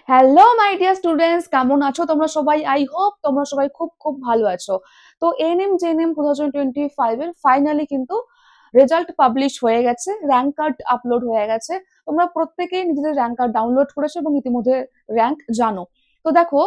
Hello my dear students, কেমন আছো তোমরা সবাই? আই হোপ তোমরা সবাই খুব খুব ভালো আছো। তো এএনএম জেএনএম 2025 এর ফাইনালি কিন্তু রেজাল্ট পাবলিশ হয়ে গেছে, র্যাঙ্ক কার্ড আপলোড হয়ে গেছে। তোমরা প্রত্যেকেই নিজেদের র্যাঙ্ক কার্ড ডাউনলোড করেছো এবং ইতিমধ্যে র্যাঙ্ক জানো। তো দেখো,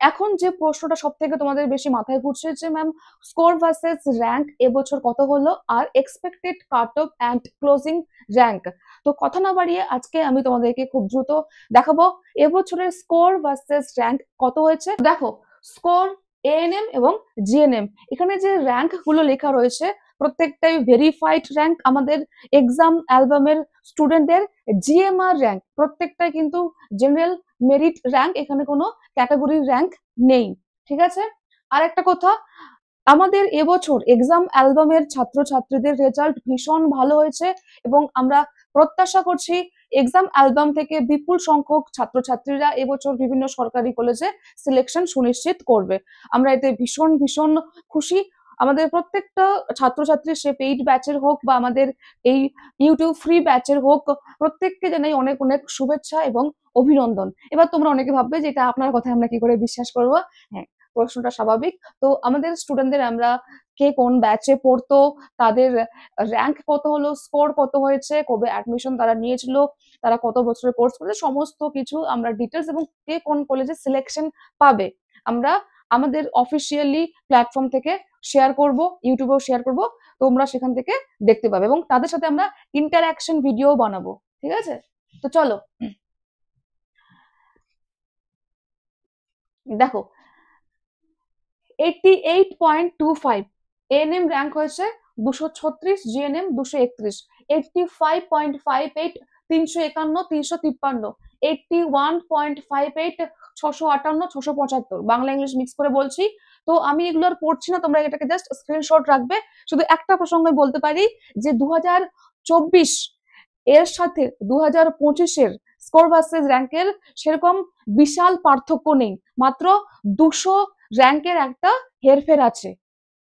এখন যে প্রশ্নটা সব থেকে তোমাদের বেশি মাথায় ঘুরছে যে ম্যাম, স্কোর ভার্সেস র্যাঙ্ক এবছর কত হলো আর expected cut off and closing rank. তো কথা না বাড়িয়ে আজকে আমি তোমাদেরকে খুব দ্রুত দেখাবো এবছরের স্কোর ভার্সেস র্যাঙ্ক কত হয়েছে। দেখো, স্কোর, এএনএম এবং জিএনএম, এখানে যে র্যাঙ্ক গুলো লেখা রয়েছে প্রত্যেকটাই ভেরিফাইড র্যাঙ্ক। আমাদের এক্সাম অ্যালবামের স্টুডেন্টদের জিএমআর র্যাঙ্ক, প্রত্যেকটাই কিন্তু জেনারেল মেরিট র্যাঙ্ক, এখানে কোনো ক্যাটাগরির র্যাঙ্ক নেই। ঠিক আছে, আর একটা কথা, আমাদের এবছর এক্সাম অ্যালবামের ছাত্রছাত্রীদের রেজাল্ট ভীষণ ভালো হয়েছে এবং আমরা প্রত্যাশা করছি এক্সাম অ্যালবাম থেকে বিপুল সংখ্যক ছাত্রছাত্রীরা এবছর বিভিন্ন সরকারি কলেজে সিলেকশন সুনিশ্চিত করবে। আমরা এতে ভীষণ ভীষণ খুশি। আমাদের প্রত্যেকটা ছাত্রছাত্রী, সে পেইড ব্যাচের হোক বা আমাদের এই ইউটিউব ফ্রি ব্যাচের হোক, প্রত্যেককে জানাই অনেক অনেক শুভেচ্ছা এবং অভিনন্দন। এবার তোমরা অনেকে ভাববে যে এটা আপনার কথা আমরা কি করে বিশ্বাস করবো। হ্যাঁ, প্রশ্নটা স্বাভাবিক। তো আমাদের স্টুডেন্টদের আমরা কে কোন ব্যাচে পড়তো, তাদের র্যাঙ্ক কত হলো, স্কোর কত হয়েছে, কবে অ্যাডমিশন তারা নিয়েছিল, তারা কত বছরের কোর্স করেছে, সমস্ত কিছু আমরা ডিটেলস, এবং কে কোন কলেজে সিলেকশন পাবে আমরা আমাদের অফিসিয়ালি প্ল্যাটফর্ম থেকে শেয়ার করব, ইউটিউবেও শেয়ার করব। তোমরা সেখান থেকে দেখতে পাবে এবং তাদের সাথে আমরা ইন্টারঅ্যাকশন ভিডিও বানাবো। ঠিক আছে, তো চলো দেখো, 88.25 এএনএম র্যাঙ্ক হয়েছে 236, জিএনএম 231, 85.58 351, 353, 81.58 658, 675, বাংলা ইংলিশ মিক্স করে বলছি। তো আমি এগুলো আর পড়ছি না, তোমরা এটাকে জাস্ট স্ক্রিনশট রাখবে। শুধু একটা প্রসঙ্গে বলতে পারি যে 2024 এর সাথে 2025-এর স্কোর ভার্সেস র্যাঙ্কের সেরকম বিশাল পার্থক্য নেই, মাত্র 200 র্যাঙ্কের একটা হেরফের আছে,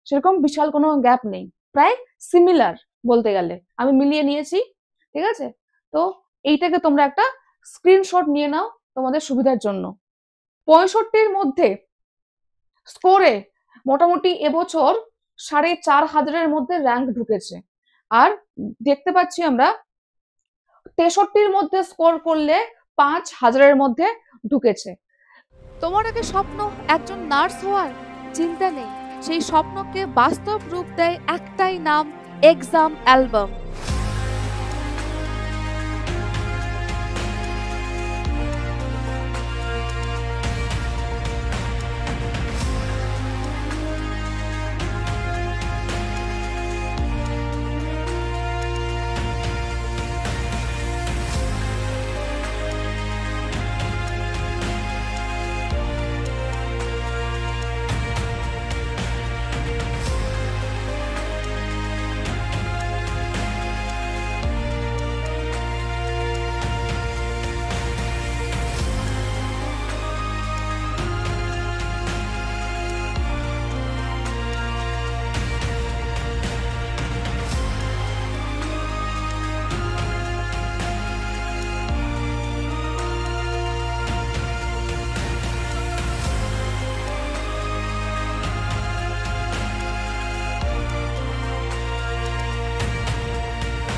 সেরকম বিশাল কোনো গ্যাপ নেই, প্রায় সিমিলার বলতে গেলে আমি মিলিয়ে নিয়েছি। ঠিক আছে, তো এইটাকে তোমরা একটা স্ক্রিনশট নিয়ে নাও তোমাদের সুবিধার জন্য। 65-র মধ্যে স্কোরে মোটামুটি এবছর 4500-এর মধ্যে র্যাঙ্ক ঢুকেছে। আর দেখতে পাচ্ছি আমরা 63-র মধ্যে স্কোর করলে 5000-এর মধ্যে ঢুকেছে। তোমার আগে স্বপ্ন একজন নার্স হওয়ার? চিন্তা নেই, সেই স্বপ্নকে বাস্তব রূপ দেয় একটাই নাম, এক্সাম অ্যালবাম।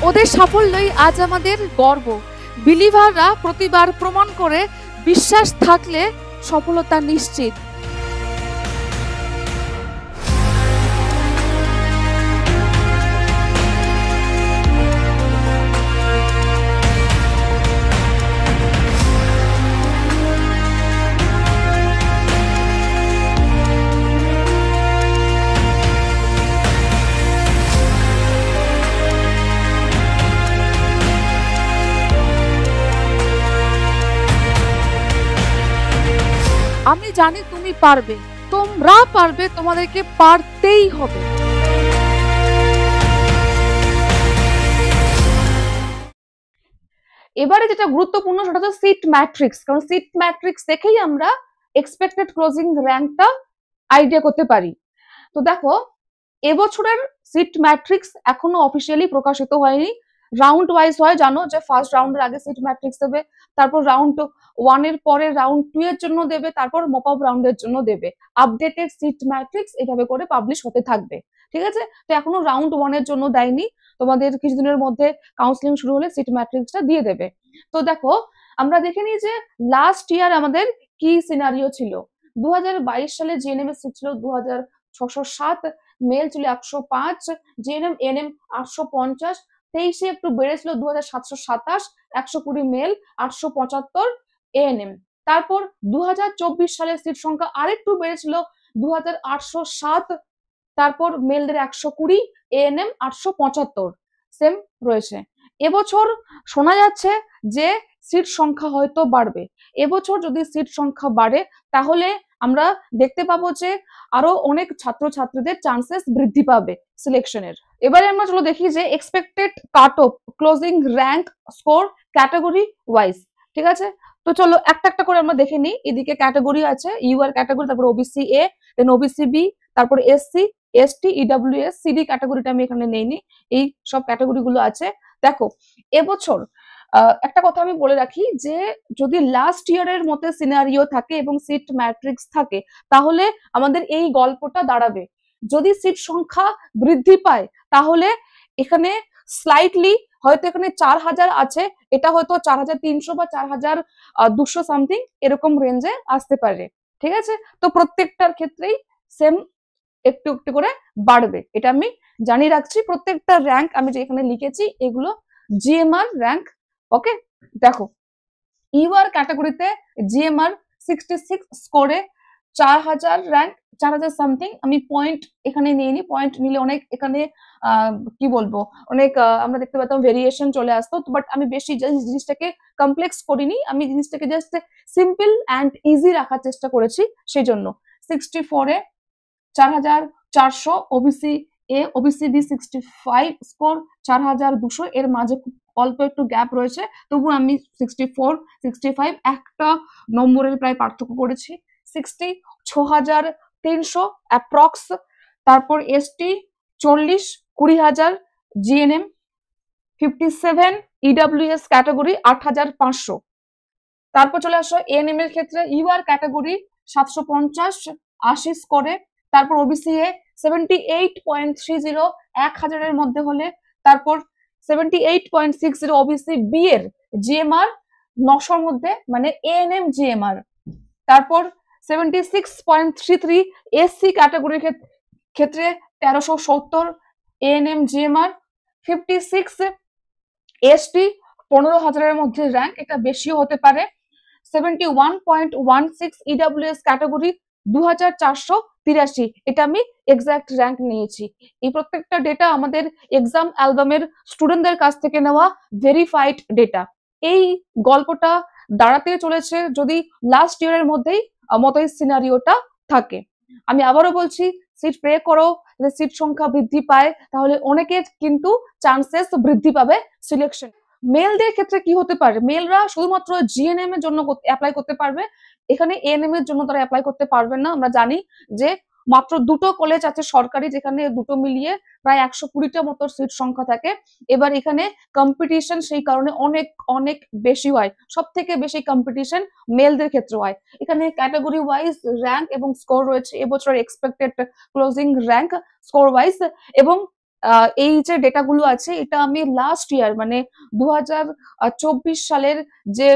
ওদের সাফল্যই আজ আমাদের গর্ব। বিলিভাররা প্রতিবার প্রমাণ করে বিশ্বাস থাকলে সফলতা নিশ্চিত। আমি জানি তুমি পারবে, তোমরা পারবে, তোমাদেরকে পারতেই হবে। এবারে যেটা গুরুত্বপূর্ণ সেটা হচ্ছে সিট ম্যাট্রিক্স, কারণ সিট ম্যাট্রিক্স দেখেই আমরা এক্সপেক্টেড ক্লোজিং র্যাঙ্কটা আইডিয়া করতে পারি। তো দেখো, এবছরের সিট ম্যাট্রিক্স এখনো অফিসিয়ালি প্রকাশিত হয়নি, রাউন্ড ওয়াইজ হয়, জানো যে ফার্স্ট রাউন্ডের আগে সিট ম্যাট্রিক্স দেবে, তারপর রাউন্ড 1 এর পরে রাউন্ড 2 এর জন্য দেবে, তারপর মপ আপ রাউন্ডের জন্য দেবে। আপডেটেড সিট ম্যাট্রিক্স এভাবে করে পাবলিশ হতে থাকবে, ঠিক আছে। তো এখনো রাউন্ড 1 এর জন্য দেয়নি, তোমাদের কিছুদিনের মধ্যে কাউন্সিলিং শুরু হলে সিট ম্যাট্রিক্সটা দিয়ে দেবে। তো দেখো আমরা দেখে নিই যে লাস্ট ইয়ার আমাদের কি সিনারিও ছিল। 2022 সালে জিএনএম এর সিট ছিল 2607, মেল ছিল 105, জিএনএম এনএম 850, 23-এ একটু বেড়েছিল 2727, 120 মেল, 875 এএনএম। তারপর 2024 সালের সিট সংখ্যা আরেকটু বেড়েছিল 2807, তারপর মেলদের 120, এএনএম 875, সেম রয়েছে। এবছর শোনা যাচ্ছে যে সিট সংখ্যা হয়তো বাড়বে। এবছর যদি সিট সংখ্যা বাড়ে তাহলে আমরা দেখতে পাবো যে আরো অনেক ছাত্রছাত্রীদের চান্সেস বৃদ্ধি পাবে সিলেকশনের। এবারে আমরা চলো দেখি যে expected cut of closing rank score category wise, ঠিক আছে। তো চলো একটা একটা করে আমরা দেখে নিই। এদিকে ক্যাটাগরি আছে, ইউআর ক্যাটাগরি, তারপর OBC A, then OBC B, তারপর এসসি, এসটি, ইডব্লিউএস, সিডি ক্যাটাগরিটা আমি এখানে নেইনি, এই সব ক্যাটাগরি গুলো আছে। দেখো এবছর একটা কথা আমি বলে রাখি যে যদি লাস্ট ইয়ারের মতো সিনারিও থাকে এবং সিট ম্যাট্রিক্স থাকে তাহলে আমাদের এই গল্পটা দাঁড়াবে। যদি সিট সংখ্যা বৃদ্ধি পায় তাহলে এখানে স্লাইটলি হয়তো এখানে 4000 আছে, এটা হয়তো 4300 বা 4200 সামথিং এরকম রেঞ্জে আসতে পারে, ঠিক আছে। তো প্রত্যেকটার ক্ষেত্রেই সেম একটু একটু করে বাড়বে, এটা আমি জানিয়ে রাখছি। প্রত্যেকটা র্যাঙ্ক আমি যে এখানে লিখেছি এগুলো জিএমআর র্যাঙ্ক, ওকে। দেখো ইউআর ক্যাটাগরিতে জিএমআর 66 স্কোরে 4000 র্যাঙ্ক, 4000 সামথিং। আমি পয়েন্ট এখানে নিইনি, পয়েন্ট নিলে অনেক এখানে কি বলবো অনেক আমরা দেখতে পেতাম ভেরিয়েশন চলে আসতো, বাট আমি বেশি জিনিসটাকে কমপ্লেক্স করিনি, আমি জিনিসটাকে জাস্ট সিম্পল অ্যান্ড ইজি রাখার চেষ্টা করেছি, সেই জন্য 64-এ 4400, OBC A, OBC B 65 score 4200, এর মাঝে অল্প একটু গ্যাপ রয়েছে, তবু আমি 64, 65 একটা নম্বরের প্রায় পার্থক্য করেছি। 60 6300 অ্যাপ্রক্স, তারপর এসটি 40 20000, জিএনএম 57, ইডব্লিউএস ক্যাটাগরি 8500। তারপর চলে আসো এএনএম এর ক্ষেত্রে, ইউআর ক্যাটাগরি 750 80 স্কোরে, তারপর ওবিসি এ 78.30 1000-এর মধ্যে হলে, তারপর 78.60 ওবিসি বি এর জিএমআর 900-র মধ্যে, মানে এএনএম জিএমআর। তারপর 76.33 এসসি ক্যাটাগরির ক্ষেত্রে 1370 এএনএম জিএমআর। 56 এসটি 15,000-এর মধ্যে র্যাঙ্ক, এটা বেশিও হতে পারে। 71.16 ইডব্লিউএস ক্যাটাগরি 2483, এটা আমি এক্সাক্ট র্যাঙ্ক নিয়েছি। এই প্রত্যেকটা ডেটা আমাদের এক্সাম অ্যালবামের স্টুডেন্টদের কাছ থেকে নেওয়া ভেরিফাইড ডেটা। এই গল্পটা দাঁড়াতে চলেছে যদি লাস্ট ইয়ারের মতোই সিনারিওটা থাকে। আমি আবারও বলছি, সিট প্রে করো, যদি সিট সংখ্যা বৃদ্ধি পায় তাহলে অনেকের কিন্তু চান্সেস বৃদ্ধি পাবে সিলেকশন। মেলদের ক্ষেত্রে কি হতে পারে, মেলরা শুধুমাত্র জিএনএম এর জন্য অ্যাপ্লাই করতে পারবে, এখানে এএনএম এর জন্য তারা অ্যাপ্লাই করতে পারবেন না। আমরা জানি যে মাত্র দুটো কলেজ আছে সরকারি, যেখানে দুটো মিলিয়ে প্রায় 120টা মতো সিট সংখ্যা থাকে। এবার এখানে কম্পিটিশন সেই কারণে অনেক অনেক বেশি হয়, সব থেকে বেশি কম্পিটিশন মেলদের ক্ষেত্রে হয়। এখানে ক্যাটাগরি ওয়াইজ র্যাঙ্ক এবং স্কোর রয়েছে, এবছর expected closing rank score wise, এবং এই যে ডেটাগুলো আছে এটা আমি লাস্ট ইয়ার মানে 2024 সালের যে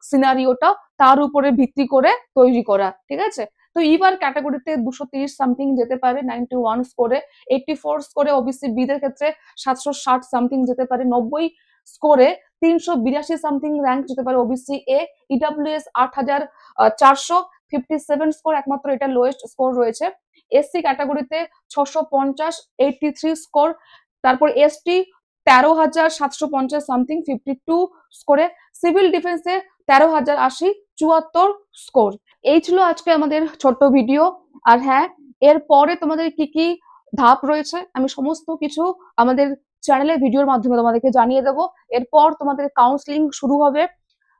সিনারিওটা তার উপরে ভিত্তি করে তৈরি করা, ঠিক আছে। তো ইভার ক্যাটাগরিতে 230 সামথিং যেতে পারে 91 স্কোরে, 84 স্কোরে ওবিসি বি দের ক্ষেত্রে 760 সামথিং যেতে পারে, 90 স্কোরে 382 সামথিং র্যাঙ্ক যেতে পারে ওবিসি এ, ইডব্লিউএস 8400, 57 স্কোর একমাত্র এটা লোয়েস্ট স্কোর রয়েছে। এসসি ক্যাটাগরিতে 650, 83 স্কোর, তারপর এসটি 13,750 সামথিং 52 স্কোরে, সিভিল ডিফেন্সে 13,080 74 স্কোর। এই ছিল আজকে আমাদের ছোট্ট ভিডিও। আর হ্যাঁ, এর পরে তোমাদের কি কি ধাপ রয়েছে আমি সমস্ত কিছু আমাদের চ্যানেলের ভিডিওর মাধ্যমে তোমাদেরকে জানিয়ে দেবো। এরপর তোমাদের কাউন্সিলিং শুরু হবে।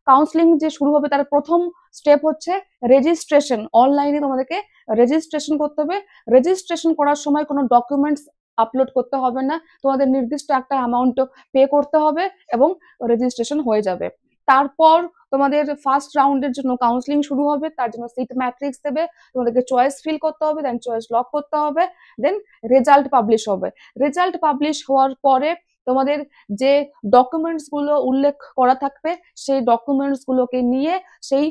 কাউন্সিলিং যে শুরু হবে তার প্রথম স্টেপ হচ্ছে রেজিস্ট্রেশন। অনলাইনে তোমাদেরকে রেজিস্ট্রেশন করতে হবে। রেজিস্ট্রেশন করার সময় কোনো ডকুমেন্টস আপলোড করতে হবে না, তোমাদের নির্দিষ্ট একটা অ্যামাউন্ট পে করতে হবে এবং রেজিস্ট্রেশন হয়ে যাবে। তারপর তোমাদের ফার্স্ট রাউন্ডের জন্য কাউন্সিলিং শুরু হবে, তার জন্য সিট ম্যাট্রিক্স দেবে, তোমাদেরকে চয়েস ফিল করতে হবে, দেন চয়েস লক করতে হবে, দেন রেজাল্ট পাবলিশ হবে। রেজাল্ট পাবলিশ হওয়ার পরে তোমাদের যে ডকুমেন্টস গুলো উল্লেখ করা থাকবে সেই ডকুমেন্টস গুলোকে নিয়ে সেই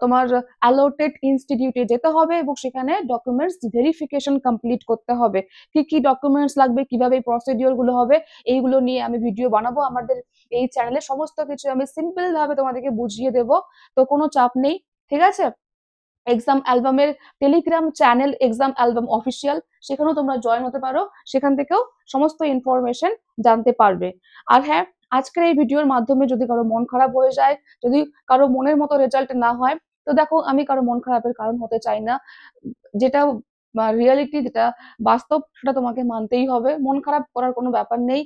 তোমার অ্যালোটেড ইনস্টিটিউটে যেতে হবে এবং সেখানে ডকুমেন্টস ভেরিফিকেশন কমপ্লিট করতে হবে। কি কি ডকুমেন্টস লাগবে, কিভাবে প্রসিডিওর গুলো হবে, এইগুলো নিয়ে আমি ভিডিও বানাবো আমাদের এই চ্যানেলে। সমস্ত কিছু আমি সিম্পল ভাবে তোমাদেরকে বুঝিয়ে দেব, তো কোনো চাপ নেই, ঠিক আছে। এক্সাম অ্যালবামের Telegram channel exam album official, সেখানেও তোমরা জয়েন হতে পারো, সেখান থেকেও সমস্ত ইনফরমেশন জানতে পারবে। আর হ্যাঁ, আজকের এই ভিডিওর মাধ্যমে যদি কারো মন খারাপ হয়ে যায়, যদি কারো মনের মতো রেজাল্ট না হয়, তো দেখো আমি কারো মন খারাপের কারণ হতে চাই না। যেটা রিয়ালিটি, যেটা বাস্তব, সেটা তোমাকে মানতেই হবে। মন খারাপ করার কোনো ব্যাপার নেই।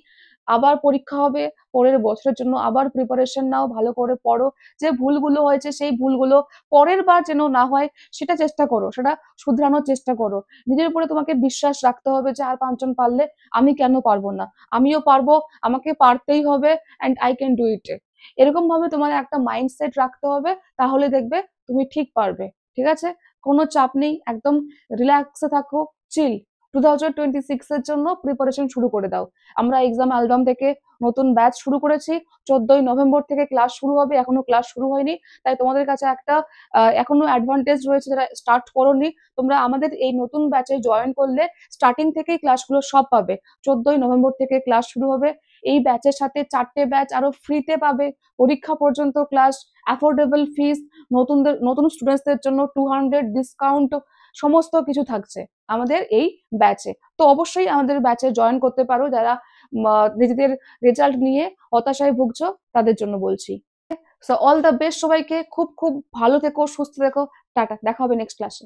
আবার পরীক্ষা হবে, পরের বছরের জন্য আবার প্রিপারেশন নাও, ভালো করে পড়ো। যে ভুলগুলো হয়েছে সেই ভুলগুলো পরের বার যেন না হয় সেটা চেষ্টা করো, সেটা শুধরানোর চেষ্টা করো। নিজের উপরে তোমাকে বিশ্বাস রাখতে হবে যে আর পাঁচজন পারলে আমি কেন পারবো না, আমিও পারবো, আমাকে পারতেই হবে, and I can do it. এরকম ভাবে তোমার একটা মাইন্ডসেট রাখতে হবে, তাহলে দেখবে তুমি ঠিক পারবে, ঠিক আছে। কোনো চাপ নেই, একদম রিল্যাক্সে থাকো, চিল। 2026 এর জন্য প্রিপারেশন শুরু করে দাও। আমরা এক্সাম অ্যালবাম থেকে নতুন ব্যাচ শুরু করেছি, 14ই নভেম্বর থেকে ক্লাস শুরু হবে, এখনো ক্লাস শুরু হয়নি। তাই তোমাদের কাছে একটা এখনো অ্যাডভান্টেজ রয়েছে, যারা স্টার্ট করোনি, তোমরা আমাদের এই নতুন ব্যাচে জয়েন করলে স্টার্টিং থেকেই ক্লাসগুলো সব পাবে। 14ই নভেম্বর থেকে ক্লাস শুরু হবে। এই ব্যাচের সাথে 4টে ব্যাচ আরো ফ্রিতে পাবে, পরীক্ষা পর্যন্ত ক্লাস, অ্যাফোর্ডেবল ফিস, নতুন স্টুডেন্টসদের জন্য 200 ডিসকাউন্ট, সমস্ত কিছু থাকছে আমাদের এই ব্যাচে। তো অবশ্যই আমাদের ব্যাচে জয়েন করতে পারো, যারা নিজেদের রেজাল্ট নিয়ে হতাশায় ভুগছো তাদের জন্য বলছি। সো অল দ্য বেস্ট সবাইকে, খুব খুব ভালো থেকো, সুস্থ থেকো, টাটা, দেখা হবে নেক্সট ক্লাসে।